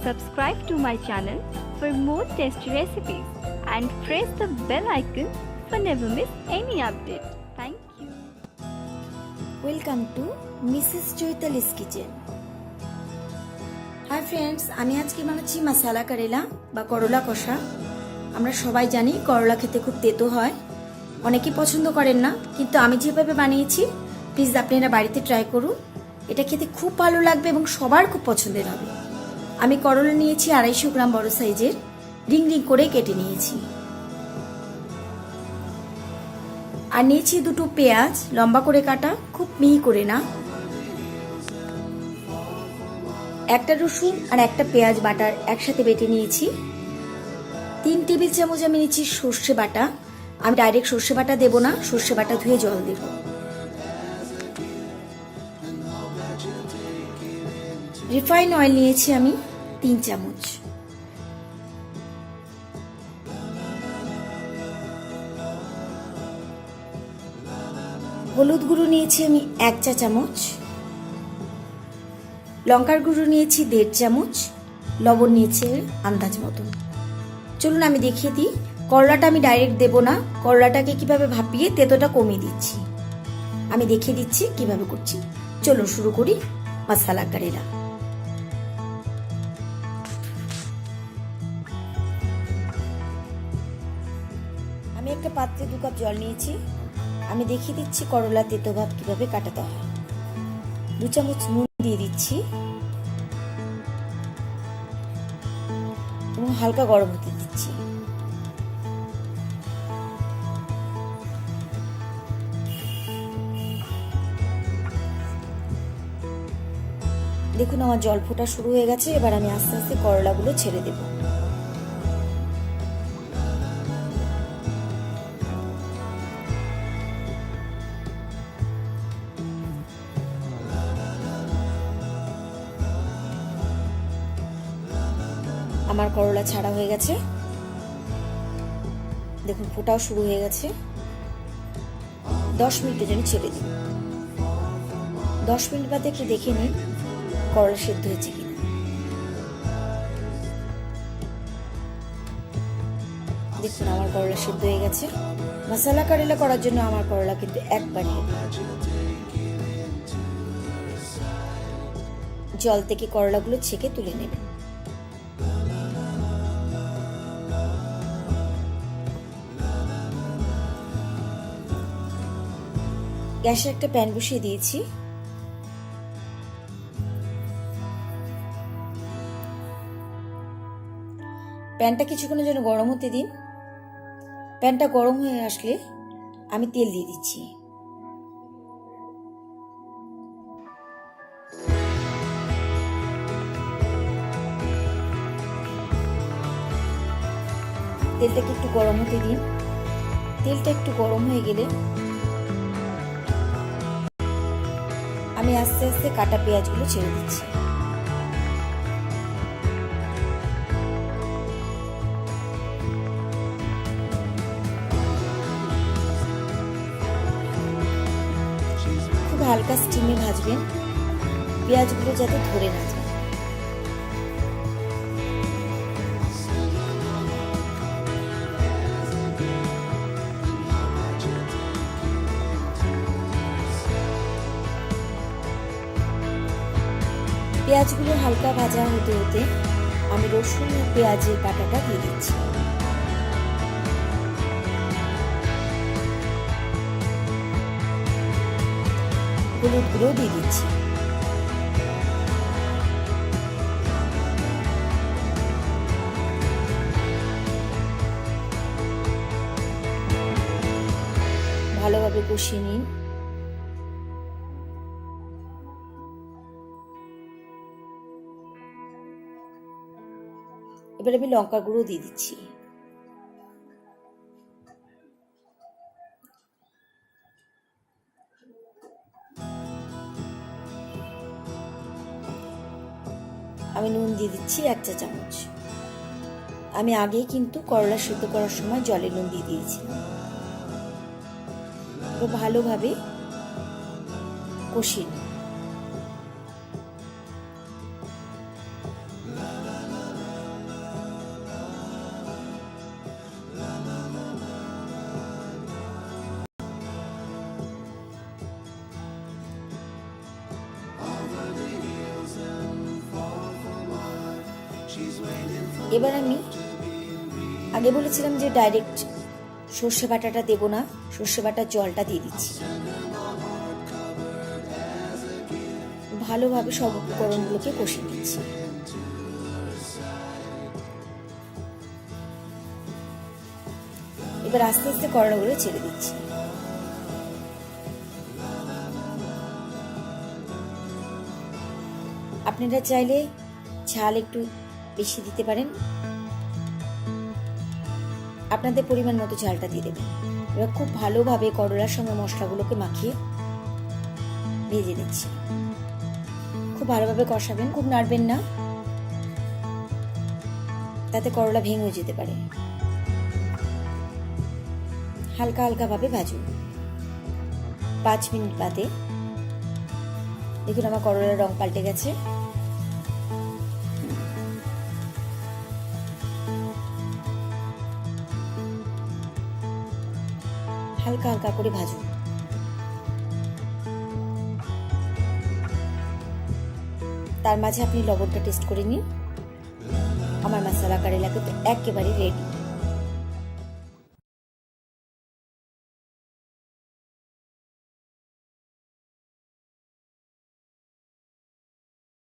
Subscribe to my channel for more tasty recipes and press the bell icon for never miss any update. Thank you. Welcome to Mrs.Chaitali's Kitchen. Hi friends, আমি আজকে বানাচ্ছি মাসালা কারেলা বা করলা কষা। আমরা সবাই জানি করলা খেতে খুব তেতো হয়, অনেকেই পছন্দ করেন না, কিন্তু আমি যেভাবে বানিয়েছি প্লিজ আপনারা বাড়িতে ট্রাই করুন। এটা খেতে খুব ভালো লাগবে এবং সবার খুব পছন্দের হবে। আমি করলা নিয়েছি 250 গ্রাম বড় সাইজের, রিং রিং করে কেটে নিয়েছি। আর নিয়েছি দুটো পেঁয়াজ লম্বা করে কাটা, খুব মিহি করে না। একটা রসুন আর একটা পেঁয়াজ বাটার একসাথে বেটে নিয়েছি। 3 টেবিল চামচ আমি নিয়েছি সর্ষে বাটা। আমি ডাইরেক্ট সর্ষে বাটা দেব না, সর্ষে বাটা ধুয়ে জল দেব। রিফাইন অয়েল নিয়েছি আমি 3 চামচ। হলুদ গুঁড়ো নিয়েছি আমি 1 চা চামচ। লঙ্কার গুঁড়ো নিয়েছি 1.5 চামচ। লবণ নিয়েছি আন্দাজ মতো। চলুন আমি দেখিয়ে দিই। করলাটা আমি ডাইরেক্ট দেব না, করলাটাকে কিভাবে ভাপিয়ে তেতোটা কমিয়ে দিচ্ছি আমি দেখিয়ে দিচ্ছি কিভাবে করছি। চলুন শুরু করি মশলা কারেলা। আমি একটা পাত্রে 2 কাপ জল নিয়েছি। আমি দেখিয়ে দিচ্ছি করলা তেতো ভাব কিভাবে কাটাতে হয়। 2 চামচ নুন দিয়ে দিচ্ছি এবং হালকা গরম হতে দিচ্ছি। দেখুন আমার জল ফোটা শুরু হয়ে গেছে। এবার আমি আস্তে আস্তে করলাগুলো ছেড়ে দেব। আমার করলা ছাড়া হয়ে গেছে, দেখুন ফোটাও শুরু হয়ে গেছে। 10 মিনিটের জন্য ছেড়ে দিন। 10 মিনিট বাদে একটু দেখে নিন করলা সেদ্ধ হয়েছে কিনা। দেখুন আমার করলা সেদ্ধ হয়ে গেছে। মশলা কারেলা করার জন্য আমার করলা কিন্তু একবারে জল থেকে করলাগুলো ছেঁকে তুলে নেবেন। গ্যাসে একটা প্যান বসিয়ে দিয়েছি। প্যানটা কিছুক্ষণের জন্য গরম হতে দিন। প্যানটা গরম হয়ে আসলে আমি তেল দিয়ে দিচ্ছি। তেলটাকে একটু গরম হতে দিন। তেলটা একটু গরম হয়ে গেলে আমি আস্তে আস্তে কাটা পেঁয়াজগুলো ছেড়ে দিচ্ছি। খুব হালকা স্টিমে ভাজবেন, পেঁয়াজগুলো যাতে ধরে না যায়। পেঁয়াজগুলো হালকা ভাজা হতে হতে আমি রসুন ও পেঁয়াজের বাটাটা দিয়ে দিচ্ছি। হলুদ গুঁড়ো দিয়ে দিচ্ছি। ভালোভাবে কষিয়ে নিন। এবার আমি লঙ্কা গুঁড়ো দিয়ে দিচ্ছি। আমি নুন দিয়ে দিচ্ছি 1 চা চামচ। আমি আগেই কিন্তু করলা সিদ্ধ করার সময় জলে নুন দিয়ে দিয়েছি। ভালোভাবে কষিয়ে নিন। এবার আমি আগে বলেছিলাম যে ডাইরেক্ট সর্ষে বাটাটা দেব না, সর্ষে বাটার জলটা দিয়ে দিচ্ছি। ভালোভাবে সব উপকরণগুলোকে কষিয়ে দিচ্ছি। এবার আস্তে আস্তে করলাগুলো ছেড়ে দিচ্ছি। আপনারা চাইলে ঝাল একটু বেশি দিতে পারেন, আপনাদের পরিমাণ মতো ঝালটা দিয়ে দেবেন। এবার খুব ভালোভাবে করলার সঙ্গে মশলাগুলোকে মাখিয়ে ভেজে দিচ্ছি। খুব ভালোভাবে কষাবেন, খুব নাড়বেন না, তাতে করলা ভেঙে যেতে পারে। হালকা হালকা ভাবে ভাজুন। 5 মিনিট বাদে দেখুন আমার করলার রং পাল্টে গেছে। হালকা হালকা করে ভাজুন। তার মাঝে আপনি লবণটা টেস্ট করে নিন। আমার মশলা কারেলা কিন্তু একেবারে রেডি।